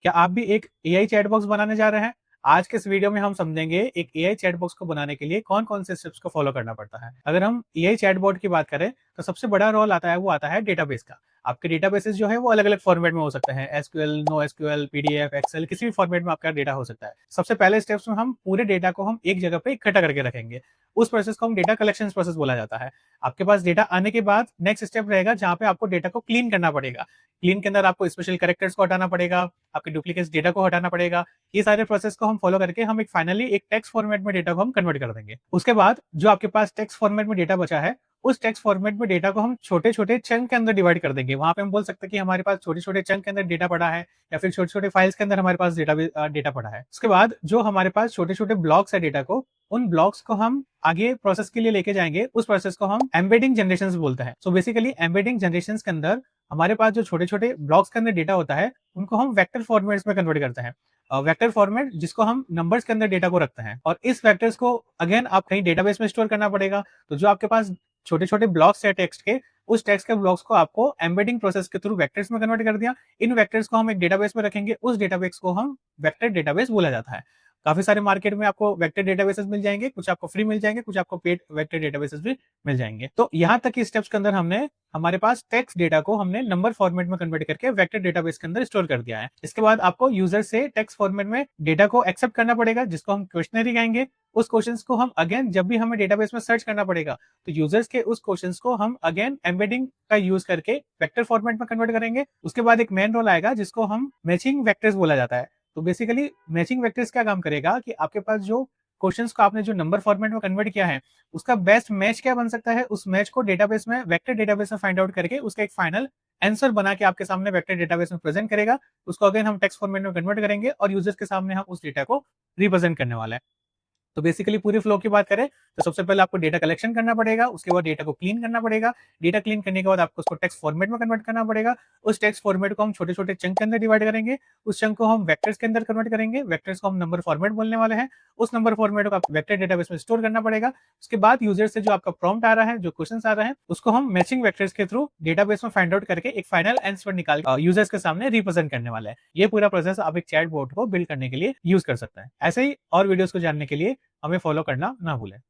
क्या आप भी एक एआई चैटबॉक्स बनाने जा रहे हैं? आज के इस वीडियो में हम समझेंगे एक एआई चैटबॉक्स को बनाने के लिए कौन-कौन से स्टेप्स को फॉलो करना पड़ता है। अगर हम एआई चैटबॉट की बात करें तो सबसे बड़ा रोल आता है वो आता है डेटाबेस का। आपके डेटाबेसेस जो है वो अलग-अलग फॉर्मेट में हो सकते हैं, SQL, no SQL, PDF, Excel, किसी भी फॉर्मेट में आपका डेटा हो सकता है। सबसे पहले स्टेप्स में हम पूरे डेटा को हम एक जगह पे इकट्ठा करके रखेंगे। उस प्रोसेस को हम डेटा कलेक्शन प्रोसेस बोला जाता है। आपके पास डेटा आने के बाद नेक्स्ट स्टेप रहेगा जहाँ पे आपको डेटा को क्लीन करना पड़ेगा। क्लीन के अंदर आपको स्पेशल कैरेक्टर्स को हटाना पड़ेगा, आपके डुप्लीकेट्स डेटा को हटाना पड़ेगा। ये सारे प्रोसेस को हम फॉलो करके हम एक फाइनली एक टेक्स्ट फॉर्मेट में डेटा को हम कन्वर्ट कर देंगे। उसके बाद जो आपके पास टेक्स्ट फॉर्मेट में डेटा बचा है, उस टेक्स्ट फॉर्मेट में डेटा को हम छोटे-छोटे चंक के अंदर डिवाइड कर देंगे। वहाँ पे हम बोल सकते हैं कि हमारे पास छोटे-छोटे चंक के अंदर डेटा पड़ा है या फिर छोटे-छोटे फाइल्स के अंदर हमारे पास डेटा पड़ा है। उसके बाद जो हमारे पास छोटे-छोटे ब्लॉक्स है डेटा को, उन ब्लॉक्स को हम आगे प्रोसेस के लिए लेके जाएँगे। उस प्रोसेस को हम एम्बेडिंग जनरेशंस बोलते हैं। सो बेसिकली एम्बेडिंग जनरेशंस के अंदर हमारे पास जो छोटे-छोटे ब्लॉक्स के अंदर डेटा होता है, उनको हम वेक्टर फॉर्मेट्स में कन्वर्ट करते हैं। वेक्टर फॉर्मेट जिसको हम नंबर्स के अंदर डेटा को रखते हैं और इस वेक्टर्स को अगेन आप कहीं डेटाबेस में स्टोर करना पड़ेगा। तो जो आपके पास छोटे-छोटे ब्लॉक्स है टेक्स्ट के, उस टेक्स्ट के ब्लॉक्स को आपको एम्बेडिंग प्रोसेस के थ्रू वेक्टर्स में कन्वर्ट कर दिया। इन वेक्टर्स को हम एक डेटाबेस में रखेंगे, उस डेटाबेस को हम वेक्टर डेटाबेस बोला जाता है। काफ़ी सारे मार्केट में आपको वेक्टर डेटाबेसेस मिल जाएँगे, कुछ आपको फ्री मिल जाएँगे, कुछ आपको पेड वेक्टर डेटाबेसेस भी मिल जाएँगे। तो यहाँ तक की स्टेप्स के अंदर हमने हमारे पास टेक्स्ट डेटा को हमने नंबर फॉर्मेट में कन्वर्ट करके वेक्टर डेटाबेस के अंदर स्टोर कर दिया है। इसके बाद आपको यूजर से टेक्स्ट फॉर्मेट में डेटा को एक्सेप्ट करना पड़ेगा, जिसको हम क्वेश्चनरी कहेंगे। उस क्वेश्चंस को हम अगेन जब भी हमें डेटाबेस में सर्च करना पड़ेगा, तो यूजर्स के उस क्वेश्चंस को हम अगेन एम्बेडिंग का यूज करके वेक्टर फॉर्मेट में कन्वर्ट करेंगे। उसके बाद एक मेन रोल आएगा जिसको हम मैचिंग वेक्टर्स बोला जाता है। तो बेसिकली मैचिंग वेक्टर्स क्या काम करेगा कि आपके पास जो क्वेश्चंस को आपने जो नंबर फॉर्मेट में कन्वर्ट किया है, उसका बेस्ट मैच क्या बन सकता है, उस मैच को डेटाबेस में वेक्टर डेटाबेस में फाइंड आउट करके उसका एक फाइनल आंसर बना के आपके सामने वेक्टर डेटाबेस में प्रेजेंट करेगा। उसको अगेन हम टेक्स्ट फॉर्मेट में कन्वर्ट करेंगे और यूजर्स के सामने हम उस डेटा को रिप्रेजेंट करने वाला है। तो बेसिकली पूरी फ्लो की बात करें तो सबसे पहले आपको डेटा कलेक्शन करना पड़ेगा, उसके बाद डेटा को क्लीन करना पड़ेगा। डेटा क्लीन करने के बाद आपको उसको टेक्स्ट फॉर्मेट में कन्वर्ट करना पड़ेगा। उस टेक्स्ट फॉर्मेट को हम छोटे-छोटे चंक के अंदर डिवाइड करेंगे। उस चंक को हम वेक्टर्स के अंदर कन्वर्ट करेंगे। वेक्टर्स को हम नंबर फॉर्मेट बोलने वाले हैं। उस नंबर फॉर्मेट को आप वेक्टर डेटाबेस में स्टोर करना पड़ेगा। उसके बाद यूजर से जो आपका प्रॉम्प्ट आ रहा है, जो क्वेश्चंस आ रहे हैं, उसको हम मैचिंग वेक्टर्स के थ्रू डेटाबेस में फाइंड आउट करके एक फाइनल आंसर निकाल यूजर्स के सामने रिप्रेजेंट करने वाला है। ये पूरा प्रोसेस आप एक चैटबॉट को बिल्ड करने के लिए यूज कर सकते हैं। ऐसे ही और वीडियोस को जानने के लिए हमें फॉलो करना ना भूलें।